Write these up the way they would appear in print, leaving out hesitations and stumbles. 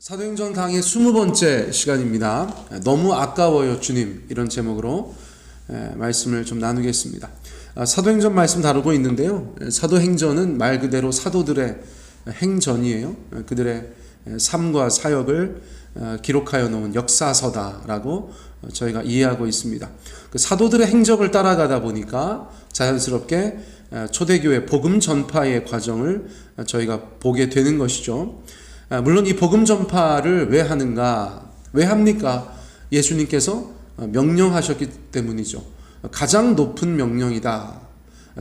사도행전 강의 20번째 시간입니다. 너무 아까워요 주님, 이런 제목으로 말씀을 좀 나누겠습니다. 사도행전 말씀 다루고 있는데요, 사도행전은 말 그대로 사도들의 행전이에요. 그들의 삶과 사역을 기록하여 놓은 역사서다라고 저희가 이해하고 있습니다. 그 사도들의 행적을 따라가다 보니까 자연스럽게 초대교회 복음 전파의 과정을 저희가 보게 되는 것이죠. 물론 이 복음 전파를 왜 하는가? 왜 합니까? 예수님께서 명령하셨기 때문이죠. 가장 높은 명령이다,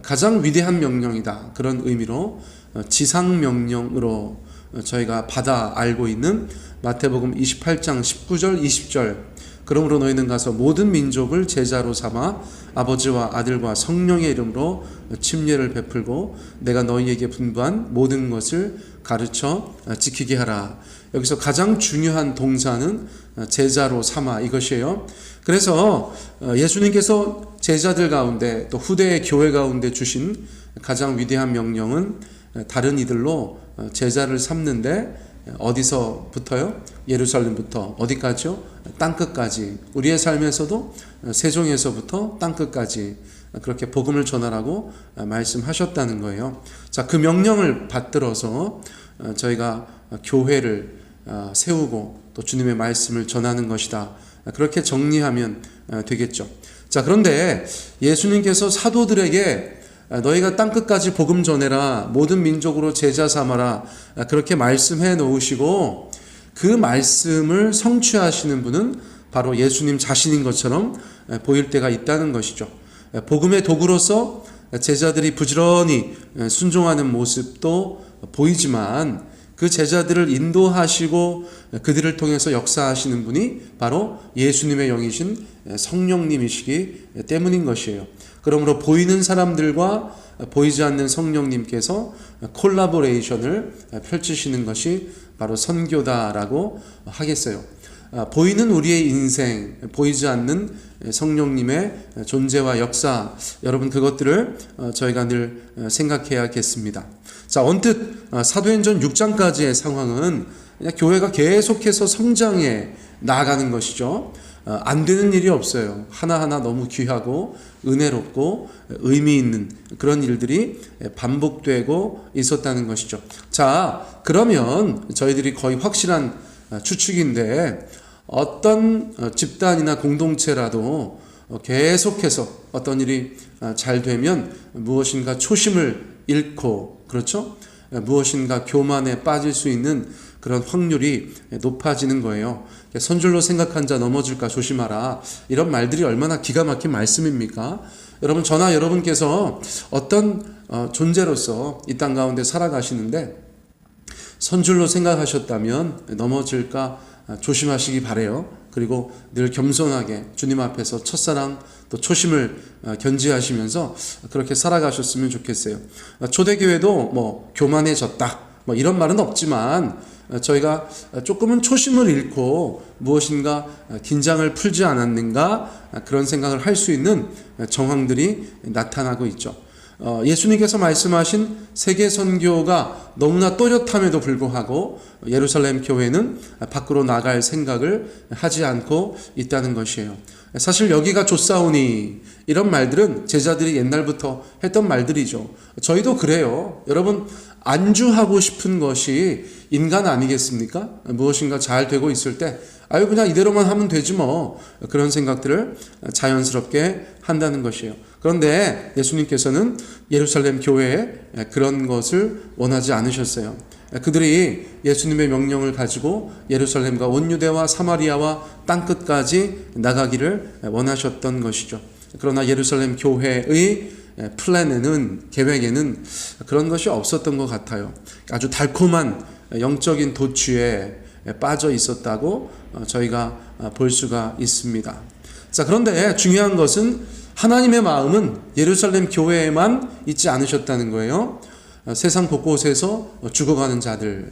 가장 위대한 명령이다, 그런 의미로 지상 명령으로 저희가 받아 알고 있는 마태복음 28장 19절 20절, 그러므로 너희는 가서 모든 민족을 제자로 삼아 아버지와 아들과 성령의 이름으로 침례를 베풀고 내가 너희에게 분부한 모든 것을 가르쳐 지키게 하라. 여기서 가장 중요한 동사는 제자로 삼아, 이것이에요. 그래서 예수님께서 제자들 가운데 또 후대의 교회 가운데 주신 가장 위대한 명령은 다른 이들로 제자를 삼는데, 어디서부터요? 예루살렘부터 어디까지요? 땅끝까지. 우리의 삶에서도 세종에서부터 땅끝까지 그렇게 복음을 전하라고 말씀하셨다는 거예요. 자, 그 명령을 받들어서 저희가 교회를 세우고 또 주님의 말씀을 전하는 것이다, 그렇게 정리하면 되겠죠. 자, 그런데 예수님께서 사도들에게 너희가 땅끝까지 복음 전해라, 모든 민족으로 제자 삼아라, 그렇게 말씀해 놓으시고 그 말씀을 성취하시는 분은 바로 예수님 자신인 것처럼 보일 때가 있다는 것이죠. 복음의 도구로서 제자들이 부지런히 순종하는 모습도 보이지만 그 제자들을 인도하시고 그들을 통해서 역사하시는 분이 바로 예수님의 영이신 성령님이시기 때문인 것이에요. 그러므로 보이는 사람들과 보이지 않는 성령님께서 콜라보레이션을 펼치시는 것이 바로 선교다라고 하겠어요. 보이는 우리의 인생, 보이지 않는 성령님의 존재와 역사, 여러분 그것들을 저희가 늘 생각해야겠습니다. 자, 언뜻 사도행전 6장까지의 상황은 그냥 교회가 계속해서 성장해 나아가는 것이죠. 안 되는 일이 없어요. 하나하나 너무 귀하고 은혜롭고 의미 있는 그런 일들이 반복되고 있었다는 것이죠. 자, 그러면 저희들이 거의 확실한 추측인데, 어떤 집단이나 공동체라도 계속해서 어떤 일이 잘 되면 무엇인가 초심을 잃고, 그렇죠? 무엇인가 교만에 빠질 수 있는 그런 확률이 높아지는 거예요. 선줄로 생각한 자 넘어질까 조심하라, 이런 말들이 얼마나 기가 막힌 말씀입니까? 여러분, 저나 여러분께서 어떤 존재로서 이 땅 가운데 살아가시는데 선줄로 생각하셨다면 넘어질까 조심하시기 바래요. 그리고 늘 겸손하게 주님 앞에서 첫사랑 또 초심을 견지하시면서 그렇게 살아가셨으면 좋겠어요. 초대교회도 교만해졌다 이런 말은 없지만 저희가 조금은 초심을 잃고 무엇인가 긴장을 풀지 않았는가, 그런 생각을 할 수 있는 정황들이 나타나고 있죠. 예수님께서 말씀하신 세계 선교가 너무나 또렷함에도 불구하고 예루살렘 교회는 밖으로 나갈 생각을 하지 않고 있다는 것이에요. 사실 여기가 좋사오니, 이런 말들은 제자들이 옛날부터 했던 말들이죠. 저희도 그래요. 여러분, 안주하고 싶은 것이 인간 아니겠습니까? 무엇인가 잘 되고 있을 때 그냥 이대로만 하면 되지 뭐, 그런 생각들을 자연스럽게 한다는 것이에요. 그런데 예수님께서는 예루살렘 교회에 그런 것을 원하지 않으셨어요. 그들이 예수님의 명령을 가지고 예루살렘과 온 유대와 사마리아와 땅끝까지 나가기를 원하셨던 것이죠. 그러나 예루살렘 교회의 플랜에는, 계획에는 그런 것이 없었던 것 같아요. 아주 달콤한 영적인 도취에 빠져 있었다고 저희가 볼 수가 있습니다. 자, 그런데 중요한 것은 하나님의 마음은 예루살렘 교회에만 있지 않으셨다는 거예요. 세상 곳곳에서 죽어가는 자들,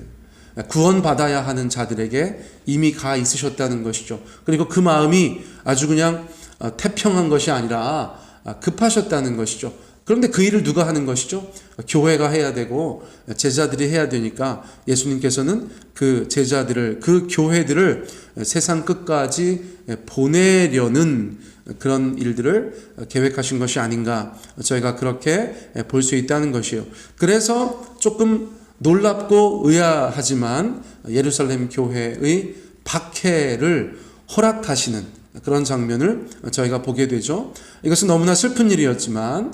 구원받아야 하는 자들에게 이미 가 있으셨다는 것이죠. 그리고 그 마음이 아주 그냥 태평한 것이 아니라 급하셨다는 것이죠. 그런데 그 일을 누가 하는 것이죠? 교회가 해야 되고 제자들이 해야 되니까 예수님께서는 그 제자들을, 그 교회들을 세상 끝까지 보내려는 그런 일들을 계획하신 것이 아닌가, 저희가 그렇게 볼 수 있다는 것이에요. 그래서 조금 놀랍고 의아하지만 예루살렘 교회의 박해를 허락하시는 그런 장면을 저희가 보게 되죠. 이것은 너무나 슬픈 일이었지만,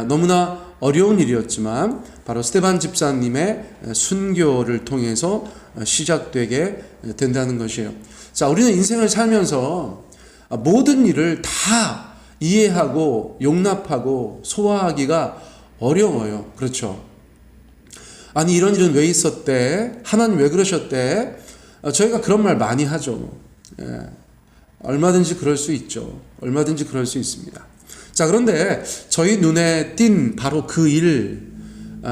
너무나 어려운 일이었지만 바로 스데반 집사님의 순교를 통해서 시작되게 된다는 것이에요. 자, 우리는 인생을 살면서 모든 일을 다 이해하고 용납하고 소화하기가 어려워요. 그렇죠? 아니, 이런 일은 왜 있었대? 하나님 왜 그러셨대? 저희가 그런 말 많이 하죠. 얼마든지 그럴 수 있죠. 얼마든지 그럴 수 있습니다. 자, 그런데 저희 눈에 띈 바로 그 일,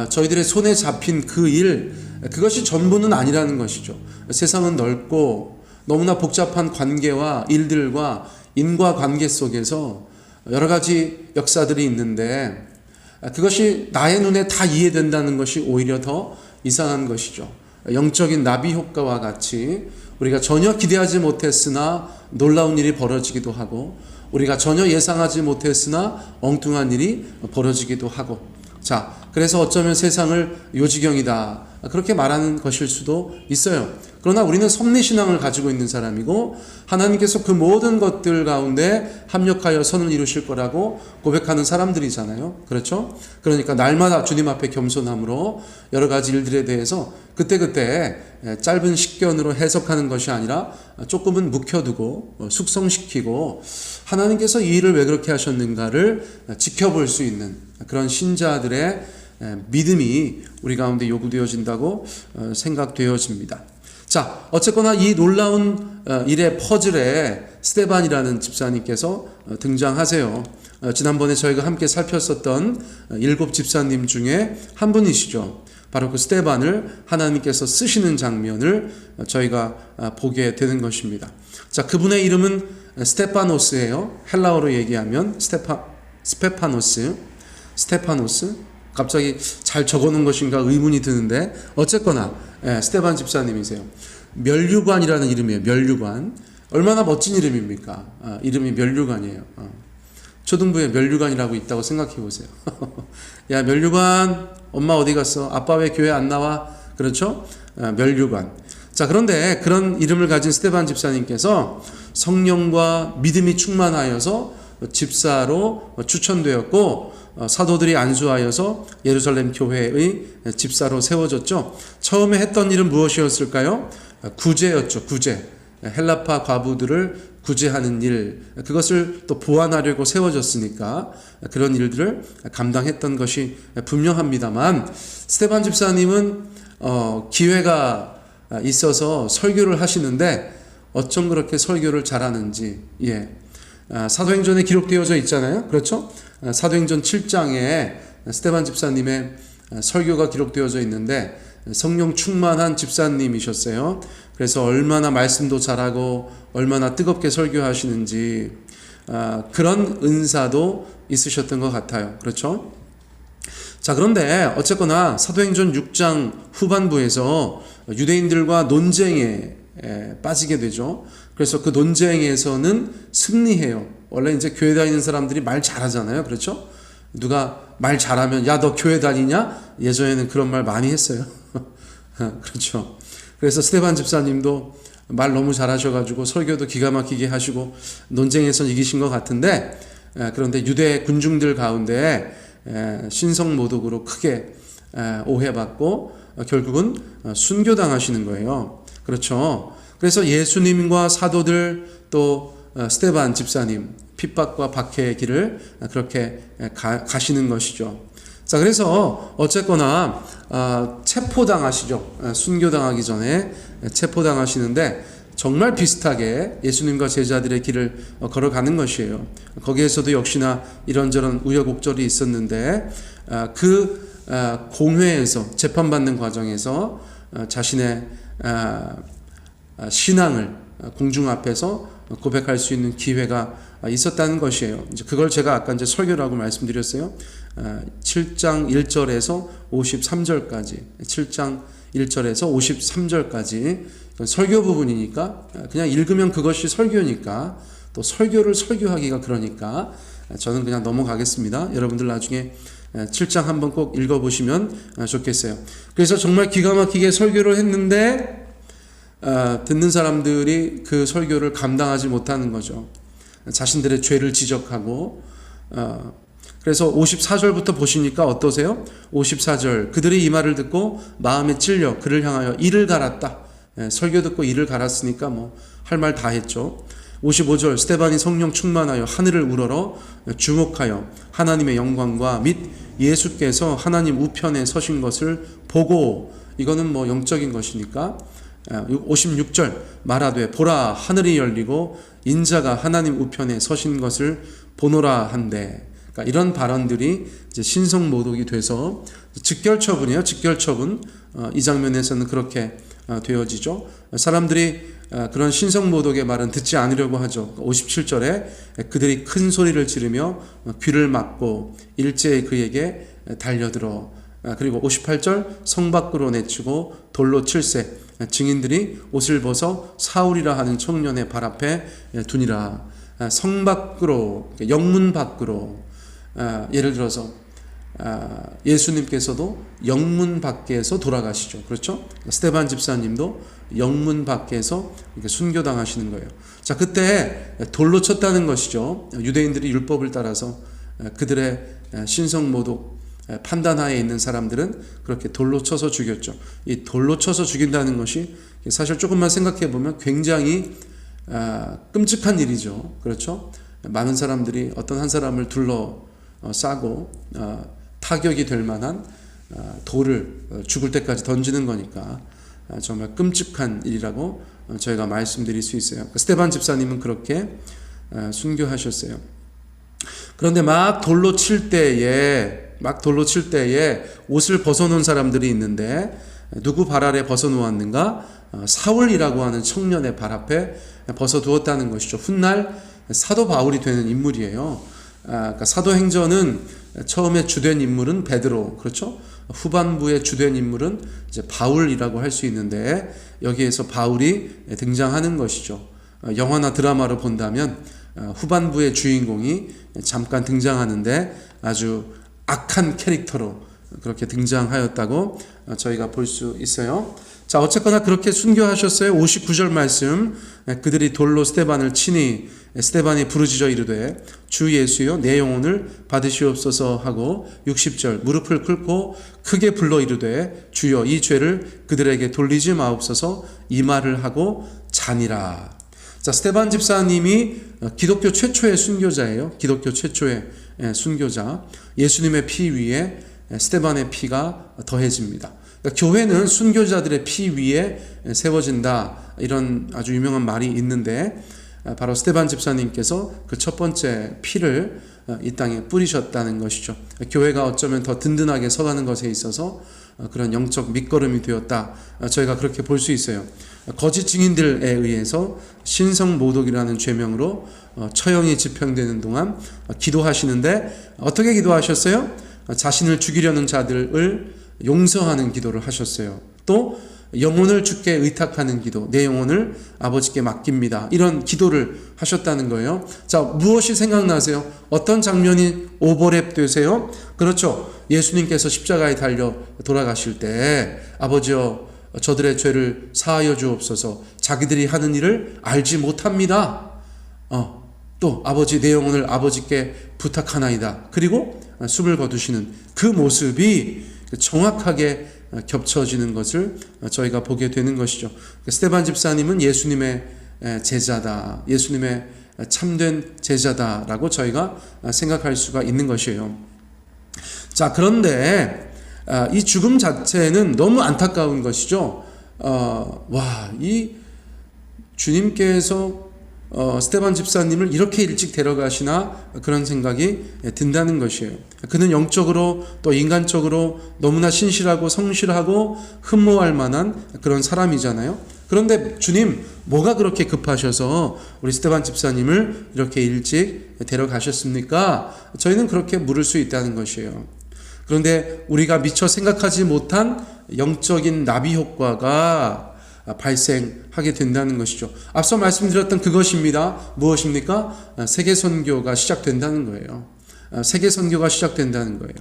저희들의 손에 잡힌 그 일, 그것이 전부는 아니라는 것이죠. 세상은 넓고 너무나 복잡한 관계와 일들과 인과관계 속에서 여러 가지 역사들이 있는데, 그것이 나의 눈에 다 이해된다는 것이 오히려 더 이상한 것이죠. 영적인 나비 효과와 같이 우리가 전혀 기대하지 못했으나 놀라운 일이 벌어지기도 하고, 우리가 전혀 예상하지 못했으나 엉뚱한 일이 벌어지기도 하고, 자, 그래서 어쩌면 세상을 요지경이다, 그렇게 말하는 것일 수도 있어요. 그러나 우리는 섭리신앙을 가지고 있는 사람이고, 하나님께서 그 모든 것들 가운데 합력하여 선을 이루실 거라고 고백하는 사람들이잖아요. 그렇죠? 그러니까 날마다 주님 앞에 겸손함으로 여러 가지 일들에 대해서 그때그때 짧은 식견으로 해석하는 것이 아니라 조금은 묵혀두고 숙성시키고, 하나님께서 이 일을 왜 그렇게 하셨는가를 지켜볼 수 있는 그런 신자들의 믿음이 우리 가운데 요구되어진다고 생각되어집니다. 자, 어쨌거나 이 놀라운 일의 퍼즐에 스데반이라는 집사님께서 등장하세요. 지난번에 저희가 함께 살폈었던 7 집사님 중에 한 분이시죠. 바로 그 스데반을 하나님께서 쓰시는 장면을 저희가 보게 되는 것입니다. 자, 그분의 이름은 스테파노스예요. 헬라어로 얘기하면 스테파노스. 갑자기 잘 적어놓은 것인가 의문이 드는데, 어쨌거나 스데반 집사님이세요. 면류관이라는 이름이에요. 면류관. 얼마나 멋진 이름입니까? 이름이 면류관이에요. 초등부에 면류관이라고 있다고 생각해 보세요. 야, 면류관, 엄마 어디 갔어? 아빠 왜 교회 안 나와? 그렇죠? 면류관. 자, 그런데 그런 이름을 가진 스데반 집사님께서 성령과 믿음이 충만하여서 집사로 추천되었고, 사도들이 안수하여서 예루살렘 교회의 집사로 세워졌죠. 처음에 했던 일은 무엇이었을까요? 구제였죠. 구제. 헬라파 과부들을 구제하는 일, 그것을 또 보완하려고 세워졌으니까 그런 일들을 감당했던 것이 분명합니다만, 스데반 집사님은 기회가 있어서 설교를 하시는데 어쩜 그렇게 설교를 잘하는지, 사도행전에 기록되어져 있잖아요. 그렇죠? 사도행전 7장에 스데반 집사님의 설교가 기록되어져 있는데 성령 충만한 집사님이셨어요. 그래서 얼마나 말씀도 잘하고 얼마나 뜨겁게 설교하시는지 그런 은사도 있으셨던 것 같아요. 그렇죠? 자, 그런데 어쨌거나 사도행전 6장 후반부에서 유대인들과 논쟁에 빠지게 되죠. 그래서 그 논쟁에서는 승리해요. 원래 이제 교회 다니는 사람들이 말 잘하잖아요. 그렇죠? 누가 말 잘하면 야, 너 교회 다니냐? 예전에는 그런 말 많이 했어요. 그렇죠? 그래서 스데반 집사님도 말 너무 잘하셔가지고 설교도 기가 막히게 하시고 논쟁에서 이기신 것 같은데, 그런데 유대 군중들 가운데 신성모독으로 크게 오해받고 결국은 순교당하시는 거예요. 그렇죠? 그래서 예수님과 사도들 또 스데반 집사님 핍박과 박해의 길을 그렇게 가시는 것이죠. 자, 그래서 어쨌거나 체포당하시죠. 순교당하기 전에 체포당하시는데 정말 비슷하게 예수님과 제자들의 길을 걸어가는 것이에요. 거기에서도 역시나 이런저런 우여곡절이 있었는데 그 공회에서 재판받는 과정에서 자신의 신앙을 공중 앞에서 고백할 수 있는 기회가 있었다는 것이에요. 이제 그걸 제가 아까 이제 설교라고 말씀드렸어요. 7장 1절에서 53절까지, 7장 1절에서 53절까지 설교 부분이니까 그냥 읽으면 그것이 설교니까, 또 설교를 설교하기가 그러니까 저는 그냥 넘어가겠습니다. 여러분들 나중에 7장 한번 꼭 읽어보시면 좋겠어요. 그래서 정말 기가 막히게 설교를 했는데 듣는 사람들이 그 설교를 감당하지 못하는 거죠. 자신들의 죄를 지적하고, 그래서 54절부터 보시니까 어떠세요? 54절, 그들이 이 말을 듣고 마음에 찔려 그를 향하여 이를 갈았다. 설교 듣고 이를 갈았으니까 뭐 할 말 다 했죠. 55절, 스데반이 성령 충만하여 하늘을 우러러 주목하여 하나님의 영광과 및 예수께서 하나님 우편에 서신 것을 보고, 이거는 뭐 영적인 것이니까. 56절, 말하되 보라 하늘이 열리고 인자가 하나님 우편에 서신 것을 보노라 한데, 그러니까 이런 발언들이 이제 신성모독이 돼서 직결처분이에요. 직결처분. 이 장면에서는 그렇게 되어지죠. 사람들이 그런 신성모독의 말은 듣지 않으려고 하죠. 57절에 그들이 큰 소리를 지르며 귀를 막고 일제히 그에게 달려들어. 그리고 58절, 성 밖으로 내치고 돌로 칠세, 증인들이 옷을 벗어 사울이라 하는 청년의 발 앞에 두니라. 성 밖으로, 영문 밖으로. 예를 들어서 예수님께서도 영문 밖에서 돌아가시죠. 그렇죠? 스데반 집사님도 영문 밖에서 이렇게 순교당하시는 거예요. 자, 그때 돌로 쳤다는 것이죠. 유대인들이 율법을 따라서 그들의 신성모독 판단하에 있는 사람들은 그렇게 돌로 쳐서 죽였죠. 이 돌로 쳐서 죽인다는 것이 사실 조금만 생각해 보면 굉장히 끔찍한 일이죠. 그렇죠? 많은 사람들이 어떤 한 사람을 둘러싸고 타격이 될 만한 돌을 죽을 때까지 던지는 거니까 정말 끔찍한 일이라고 저희가 말씀드릴 수 있어요. 스데반 집사님은 그렇게 순교하셨어요. 그런데 막 돌로 칠 때에 옷을 벗어놓은 사람들이 있는데, 누구 발 아래 벗어놓았는가? 사울이라고 하는 청년의 발 앞에 벗어두었다는 것이죠. 훗날 사도 바울이 되는 인물이에요. 그러니까 사도행전은 처음에 주된 인물은 베드로, 그렇죠? 후반부에 주된 인물은 이제 바울이라고 할 수 있는데, 여기에서 바울이 등장하는 것이죠. 영화나 드라마로 본다면 후반부의 주인공이 잠깐 등장하는데 아주 악한 캐릭터로 그렇게 등장하였다고 저희가 볼 수 있어요. 자, 어쨌거나 그렇게 순교하셨어요. 59절 말씀, 그들이 돌로 스데반을 치니 스데반이 부르짖어 이르되 주 예수여 내 영혼을 받으시옵소서 하고, 60절, 무릎을 꿇고 크게 불러 이르되 주여 이 죄를 그들에게 돌리지 마옵소서, 이 말을 하고 자니라. 자, 스데반 집사님이 기독교 최초의 순교자예요. 기독교 최초의 순교자. 예수님의 피 위에 스데반의 피가 더해집니다. 그러니까 교회는 순교자들의 피 위에 세워진다, 이런 아주 유명한 말이 있는데, 바로 스데반 집사님께서 그 첫 번째 피를 이 땅에 뿌리셨다는 것이죠. 교회가 어쩌면 더 든든하게 서가는 것에 있어서 그런 영적 밑거름이 되었다, 저희가 그렇게 볼 수 있어요. 거짓 증인들에 의해서 신성모독이라는 죄명으로 처형이 집행되는 동안 기도하시는데, 어떻게 기도하셨어요? 자신을 죽이려는 자들을 용서하는 기도를 하셨어요. 또 영혼을 주께 의탁하는 기도, 내 영혼을 아버지께 맡깁니다, 이런 기도를 하셨다는 거예요. 자, 무엇이 생각나세요? 어떤 장면이 오버랩 되세요? 그렇죠. 예수님께서 십자가에 달려 돌아가실 때 아버지여 저들의 죄를 사하여 주옵소서, 자기들이 하는 일을 알지 못합니다. 또 아버지 내 영혼을 아버지께 부탁하나이다. 그리고 숨을 거두시는 그 모습이 정확하게 겹쳐지는 것을 저희가 보게 되는 것이죠. 스데반 집사님은 예수님의 제자다, 예수님의 참된 제자다라고 저희가 생각할 수가 있는 것이에요. 자, 그런데 이 죽음 자체는 너무 안타까운 것이죠. 이 주님께서 스데반 집사님을 이렇게 일찍 데려가시나 그런 생각이 든다는 것이에요. 그는 영적으로 또 인간적으로 너무나 신실하고 성실하고 흠모할 만한 그런 사람이잖아요. 그런데 주님, 뭐가 그렇게 급하셔서 우리 스데반 집사님을 이렇게 일찍 데려가셨습니까? 저희는 그렇게 물을 수 있다는 것이에요. 그런데 우리가 미처 생각하지 못한 영적인 나비 효과가 발생하게 된다는 것이죠. 앞서 말씀드렸던 그것입니다. 무엇입니까? 세계 선교가 시작된다는 거예요. 세계 선교가 시작된다는 거예요.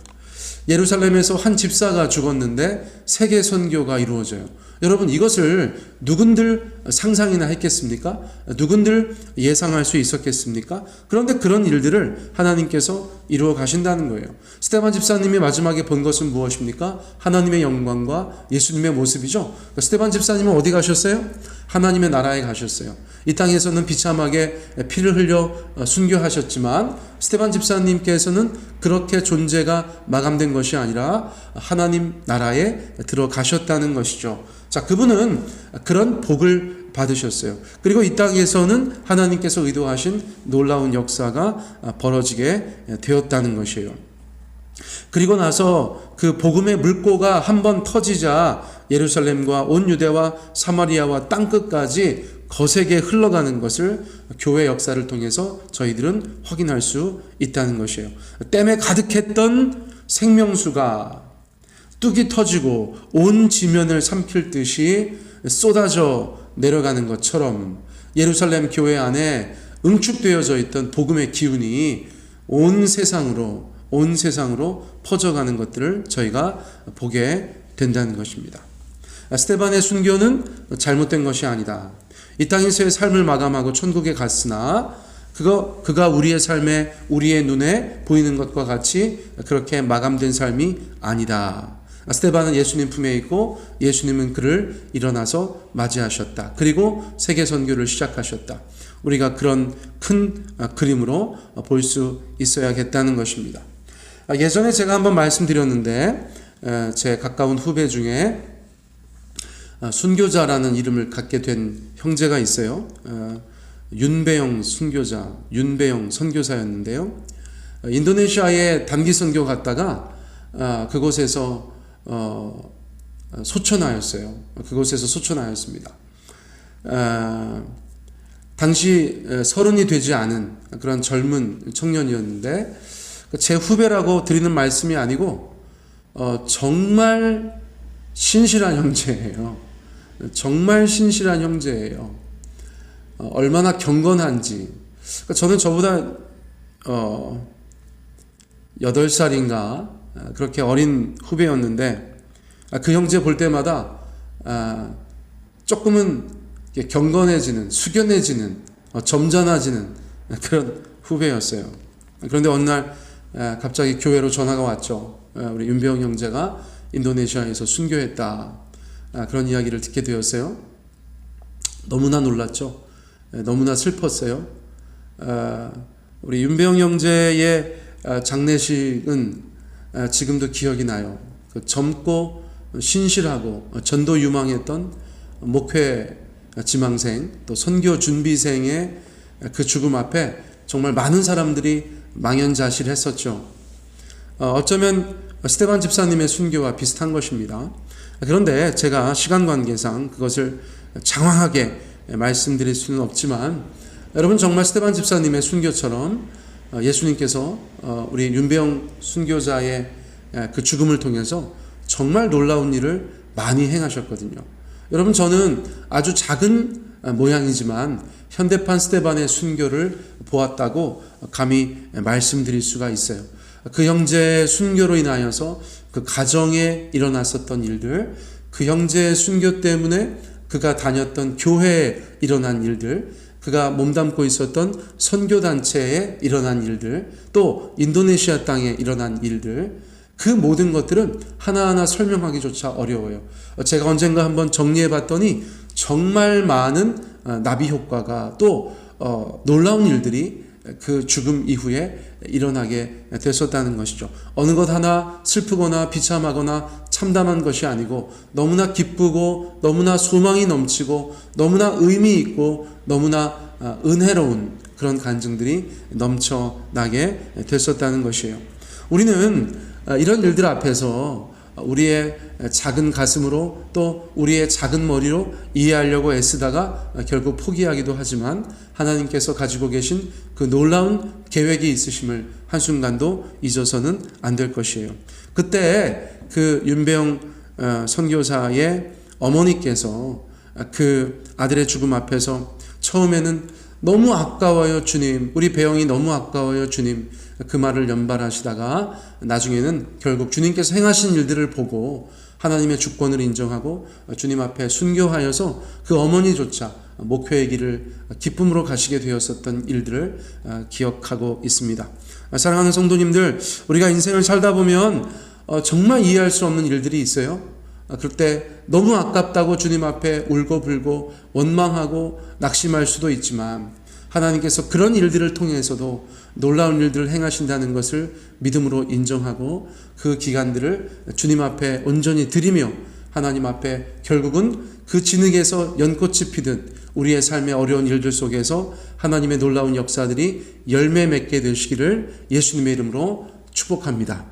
예루살렘에서 한 집사가 죽었는데 세계 선교가 이루어져요. 여러분, 이것을 누군들 상상이나 했겠습니까? 누군들 예상할 수 있었겠습니까? 그런데 그런 일들을 하나님께서 이루어 가신다는 거예요. 스데반 집사님이 마지막에 본 것은 무엇입니까? 하나님의 영광과 예수님의 모습이죠. 스데반 집사님은 어디 가셨어요? 하나님의 나라에 가셨어요. 이 땅에서는 비참하게 피를 흘려 순교하셨지만 스데반 집사님께서는 그렇게 존재가 마감된 것이 아니라 하나님 나라에 들어가셨다는 것이죠. 자, 그분은 그런 복을 받으셨어요. 그리고 이 땅에서는 하나님께서 의도하신 놀라운 역사가 벌어지게 되었다는 것이에요. 그리고 나서 그 복음의 물꼬가 한번 터지자 예루살렘과 온 유대와 사마리아와 땅끝까지 거세게 흘러가는 것을 교회 역사를 통해서 저희들은 확인할 수 있다는 것이에요. 댐에 가득했던 생명수가 뚝이 터지고 온 지면을 삼킬 듯이 쏟아져 내려가는 것처럼 예루살렘 교회 안에 응축되어져 있던 복음의 기운이 온 세상으로 퍼져가는 것들을 저희가 보게 된다는 것입니다. 스데반의 순교는 잘못된 것이 아니다. 이 땅에서의 삶을 마감하고 천국에 갔으나 그가 우리의 삶에 우리의 눈에 보이는 것과 같이 그렇게 마감된 삶이 아니다. 스데반은 예수님 품에 있고 예수님은 그를 일어나서 맞이하셨다. 그리고 세계 선교를 시작하셨다. 우리가 그런 큰 그림으로 볼 수 있어야겠다는 것입니다. 예전에 제가 한번 말씀드렸는데 제 가까운 후배 중에 순교자라는 이름을 갖게 된 형제가 있어요. 윤배영 순교자, 윤배영 선교사였는데요. 인도네시아에 단기 선교 갔다가 그곳에서 소천하였어요. 그곳에서 소천하였습니다. 당시 30이 되지 않은 그런 젊은 청년이었는데 제 후배라고 드리는 말씀이 아니고 정말 신실한 형제예요. 정말 신실한 형제예요. 얼마나 경건한지. 저는 저보다 8살인가 그렇게 어린 후배였는데 그 형제 볼 때마다 조금은 경건해지는, 숙연해지는, 점잖아지는 그런 후배였어요. 그런데 어느 날 갑자기 교회로 전화가 왔죠. 우리 윤병 형제가 인도네시아에서 순교했다. 그런 이야기를 듣게 되었어요. 너무나 놀랐죠. 너무나 슬펐어요. 우리 윤병 형제의 장례식은 지금도 기억이 나요. 그 젊고 신실하고 전도 유망했던 목회 지망생 또 선교 준비생의 그 죽음 앞에 정말 많은 사람들이 망연자실했었죠. 어쩌면 스데반 집사님의 순교와 비슷한 것입니다. 그런데 제가 시간 관계상 그것을 장황하게 말씀드릴 수는 없지만 여러분, 정말 스데반 집사님의 순교처럼 예수님께서 우리 윤배영 순교자의 그 죽음을 통해서 정말 놀라운 일을 많이 행하셨거든요. 여러분, 저는 아주 작은 모양이지만 현대판 스데반의 순교를 보았다고 감히 말씀드릴 수가 있어요. 그 형제의 순교로 인하여서 그 가정에 일어났었던 일들, 그 형제의 순교 때문에 그가 다녔던 교회에 일어난 일들, 그가 몸담고 있었던 선교단체에 일어난 일들, 또 인도네시아 땅에 일어난 일들, 그 모든 것들은 하나하나 설명하기조차 어려워요. 제가 언젠가 한번 정리해 봤더니 정말 많은 나비 효과가 또 놀라운 일들이 그 죽음 이후에 일어나게 됐었다는 것이죠. 어느 것 하나 슬프거나 비참하거나 참담한 것이 아니고 너무나 기쁘고 너무나 소망이 넘치고 너무나 의미 있고 너무나 은혜로운 그런 간증들이 넘쳐나게 됐었다는 것이에요. 우리는 이런 일들 앞에서 우리의 작은 가슴으로 또 우리의 작은 머리로 이해하려고 애쓰다가 결국 포기하기도 하지만 하나님께서 가지고 계신 그 놀라운 계획이 있으심을 한순간도 잊어서는 안 될 것이에요. 그때 그 윤배영 선교사의 어머니께서 그 아들의 죽음 앞에서 처음에는 너무 아까워요 주님, 우리 배영이 너무 아까워요 주님, 그 말을 연발하시다가 나중에는 결국 주님께서 행하신 일들을 보고 하나님의 주권을 인정하고 주님 앞에 순교하여서 그 어머니조차 목회의 길을 기쁨으로 가시게 되었었던 일들을 기억하고 있습니다. 사랑하는 성도님들, 우리가 인생을 살다 보면 정말 이해할 수 없는 일들이 있어요. 그럴 때 너무 아깝다고 주님 앞에 울고불고 원망하고 낙심할 수도 있지만 하나님께서 그런 일들을 통해서도 놀라운 일들을 행하신다는 것을 믿음으로 인정하고 그 기간들을 주님 앞에 온전히 드리며 하나님 앞에 결국은 그 진흙에서 연꽃이 피듯 우리의 삶의 어려운 일들 속에서 하나님의 놀라운 역사들이 열매 맺게 되시기를 예수님의 이름으로 축복합니다.